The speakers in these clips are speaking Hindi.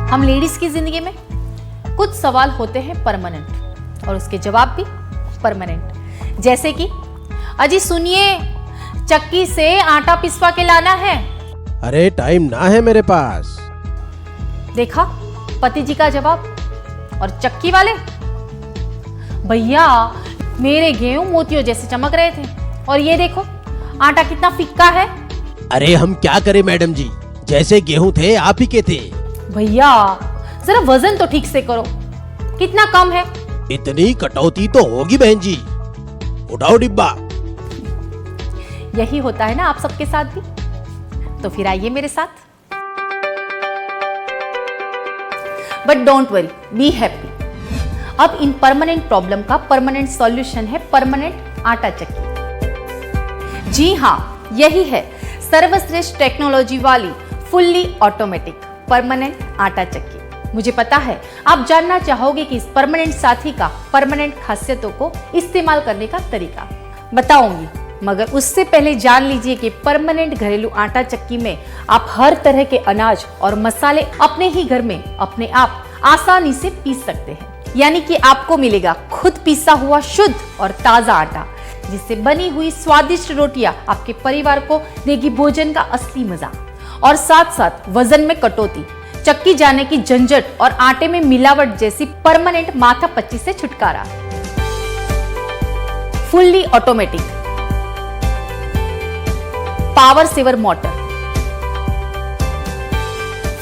हम लेडीज की जिंदगी में कुछ सवाल होते हैं परमानेंट और उसके जवाब भी परमानेंट। जैसे कि अजी सुनिए, चक्की से आटा पिसवा के लाना है। अरे टाइम ना है मेरे पास। देखा पति जी का जवाब। और चक्की वाले, भैया मेरे गेहूं मोतियों जैसे चमक रहे थे और ये देखो आटा कितना फिक्का है। अरे हम क्या करें मैडम जी, जैसे गेहूं थे आप ही के थे। भैया जरा वजन तो ठीक से करो, कितना कम है। इतनी कटौती तो होगी बहन जी, उठाओ डिब्बा। यही होता है ना आप सबके साथ भी। तो फिर आइए मेरे साथ। But don't worry, be happy. अब इन परमानेंट प्रॉब्लम का परमानेंट सॉल्यूशन है परमानेंट आटा चक्की। जी हाँ, यही है सर्वश्रेष्ठ टेक्नोलॉजी वाली फुल्ली ऑटोमेटिक परमानेंट आटा चक्की। मुझे पता है आप जानना चाहोगे कि इस परमानेंट साथी का परमानेंट खासियतों को इस्तेमाल करने का तरीका बताऊंगी, मगर उससे पहले जान लीजिए कि परमानेंट घरेलू आटा चक्की में आप हर तरह के अनाज और मसाले अपने ही घर में अपने आप आसानी से पीस सकते हैं। यानी कि आपको मिलेगा खुद पीसा हुआ शुद्ध और ताजा आटा, जिससे बनी हुई स्वादिष्ट रोटियां आपके परिवार को देगी भोजन का असली मजा। और साथ साथ वजन में कटौती, चक्की जाने की झंझट और आटे में मिलावट जैसी परमानेंट माथापच्ची से छुटकारा। Fully automatic power saver motor,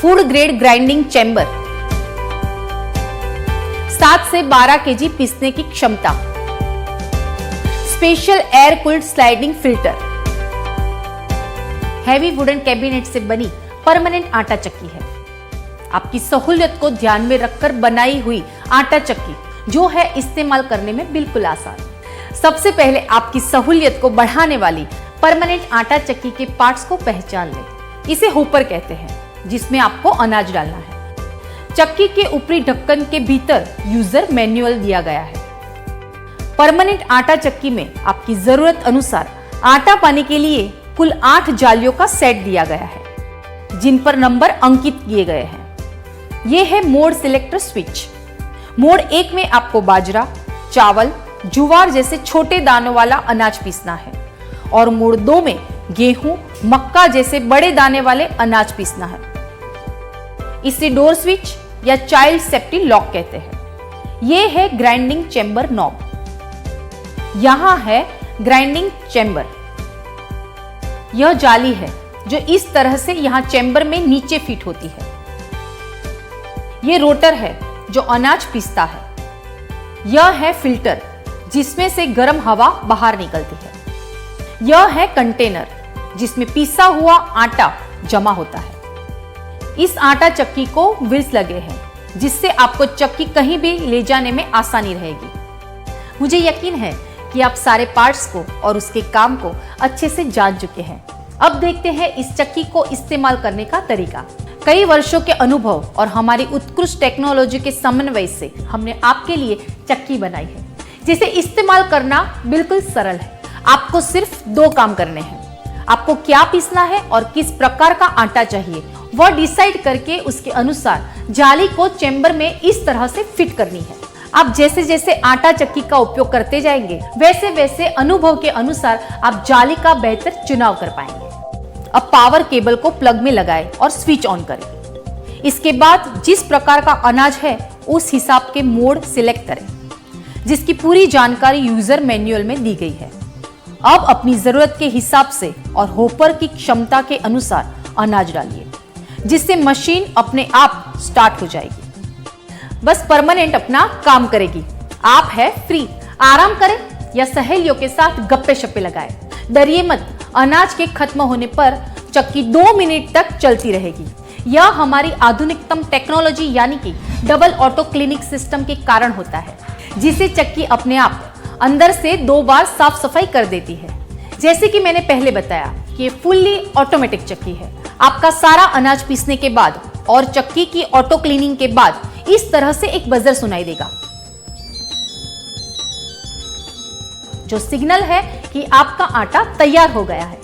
food grade grinding chamber, 7 से 12 केजी पीसने की क्षमता, special air cooled sliding filter, heavy wooden cabinet से बनी परमानेंट आटा चक्की है। आपकी सहूलियत को ध्यान में रखकर बनाई हुई आटा चक्की जो है इस्तेमाल करने में बिल्कुल आसान। सबसे पहले आपकी सहूलियत को बढ़ाने वाली परमानेंट आटा चक्की के पार्ट्स को पहचान लें। इसे होपर कहते हैं, जिसमें आपको अनाज डालना है। चक्की के ऊपरी ढक्कन के भीतर यूजर मैनुअल दिया गया है। परमानेंट आटा चक्की में आपकी जरूरत अनुसार आटा पाने के लिए कुल 8 जालियों का सेट दिया गया है, जिन पर नंबर अंकित किए गए हैं। यह है मोड सिलेक्टर स्विच। मोड 1 में आपको बाजरा, चावल, जुवार जैसे छोटे दानों वाला अनाज पीसना है और मोड 2 में गेहूं, मक्का जैसे बड़े दाने वाले अनाज पीसना है। इसे डोर स्विच या चाइल्ड सेफ्टी लॉक कहते हैं। यह है ग्राइंडिंग चैम्बर नॉब। यहां है ग्राइंडिंग चैम्बर। यह जाली है जो इस तरह से यहां चैम्बर में नीचे फिट होती है। यह रोटर है जो अनाज पीसता है। यह है फिल्टर जिसमें से गर्म हवा बाहर निकलती है। यह है कंटेनर जिसमें पीसा हुआ आटा जमा होता है। इस आटा चक्की को व्हील्स लगे हैं, जिससे आपको चक्की कहीं भी ले जाने में आसानी रहेगी। मुझे यकीन है कि आप सारे पार्ट्स को और उसके काम को अच्छे से जान चुके हैं। अब देखते हैं इस चक्की को इस्तेमाल करने का तरीका। कई वर्षों के अनुभव और हमारी उत्कृष्ट टेक्नोलॉजी के समन्वय से हमने आपके लिए चक्की बनाई है, जिसे इस्तेमाल करना बिल्कुल सरल है। आपको सिर्फ 2 काम करने हैं। आपको क्या पीसना है और किस प्रकार का आटा चाहिए, वह डिसाइड करके उसके अनुसार जाली को चैम्बर में इस तरह से फिट करनी है। आप जैसे जैसे आटा चक्की का उपयोग करते जाएंगे, वैसे वैसे अनुभव के अनुसार आप जाली का बेहतर चुनाव कर पाएंगे। अब पावर केबल को प्लग में लगाएं और स्विच ऑन करें। इसके बाद जिस प्रकार का अनाज है उस हिसाब के मोड सिलेक्ट करें, जिसकी पूरी जानकारी यूजर मैनुअल में दी गई है। अब अपनी जरूरत के हिसाब से और होपर की क्षमता के अनुसार अनाज डालिए, जिससे मशीन अपने आप स्टार्ट हो जाएगी। बस परमानेंट अपना काम करेगी। आप है फ्री। आराम करें या सहेलियों के साथ गप्पे शप्पे लगाएं। डरिए मत, अनाज के खत्म होने पर चक्की 2 मिनट तक चलती रहेगी। यह हमारी आधुनिकतम टेक्नोलॉजी यानी कि डबल ऑटो क्लीनिंग सिस्टम के कारण होता है, जिसे चक्की अपने आप अंदर से 2 बार साफ सफाई कर देती है। जैसे कि मैंने पहले बताया कि ये फुल्ली ऑटोमेटिक चक्की है। आपका सारा अनाज पीसने के बाद और चक्की की ऑटो क्लीनिंग के बाद इस तरह से एक बजर सुनाई देगा, जो सिग्नल है कि आपका आटा तैयार हो गया है।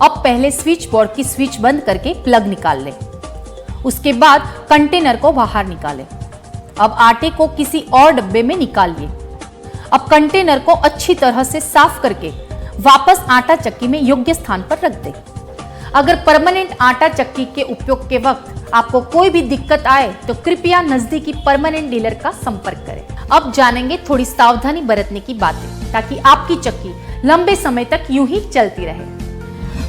अब पहले स्विच बोर्ड की स्विच बंद करके प्लग निकाल लें उसके बाद कंटेनर को बाहर निकालें। अब आटे को किसी और डब्बे में निकालिए। अब कंटेनर को अच्छी तरह से साफ करके वापस आटा चक्की में योग्य स्थान पर रख दें। अगर परमानेंट आटा चक्की के उपयोग के वक्त आपको कोई भी दिक्कत आए तो कृपया नजदीकी परमानेंट डीलर का संपर्क करें। अब जानेंगे थोड़ी सावधानी बरतने की बातें ताकि आपकी चक्की लंबे समय तक यूं ही चलती रहे।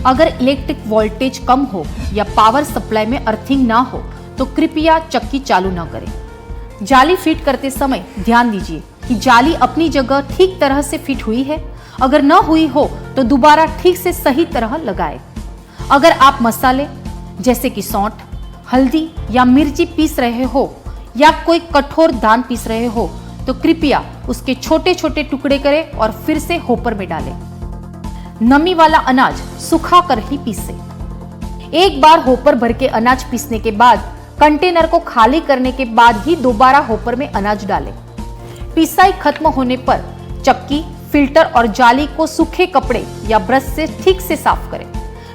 अगर इलेक्ट्रिक वोल्टेज कम हो या पावर सप्लाई में अर्थिंग ना हो तो कृपया चक्की चालू न करें। जाली फिट करते समय ध्यान दीजिए कि जाली अपनी जगह ठीक तरह से फिट हुई है। अगर न हुई हो तो दोबारा ठीक से सही तरह लगाएं। अगर आप मसाले जैसे कि सौंठ, हल्दी या मिर्ची पीस रहे हो या कोई कठोर धान पीस रहे हो तो कृपया उसके छोटे छोटे टुकड़े करें और फिर से होपर में डालें। नमी वाला अनाज सुखा कर ही पीसें। एक बार होपर भर के अनाज पीसने के बाद कंटेनर को खाली करने के बाद ही दोबारा होपर में अनाज डालें। पिसाई खत्म होने पर चक्की, फिल्टर और जाली को सूखे कपड़े या ब्रश से ठीक से साफ करें।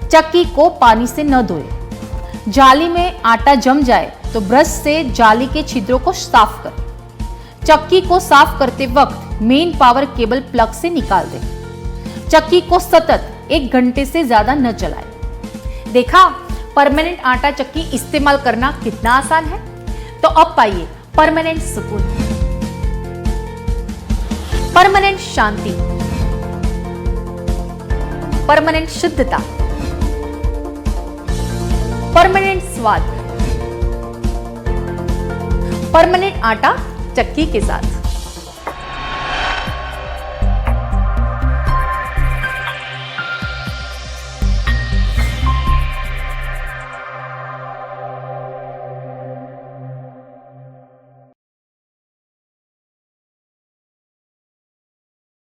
चक्की को पानी से न धोएं। जाली में आटा जम जाए तो ब्रश से जाली के छिद्रों को साफ करें। चक्की को साफ करते वक्त मेन पावर केबल प्लग से निकाल दें। चक्की को सतत 1 घंटे से ज्यादा न चलाएं। देखा, परमानेंट आटा चक्की इस्तेमाल करना कितना आसान है। तो अब पाइए परमानेंट सुकून, परमानेंट शांति, परमानेंट शुद्धता, परमानेंट स्वाद, परमानेंट आटा चक्की के साथ।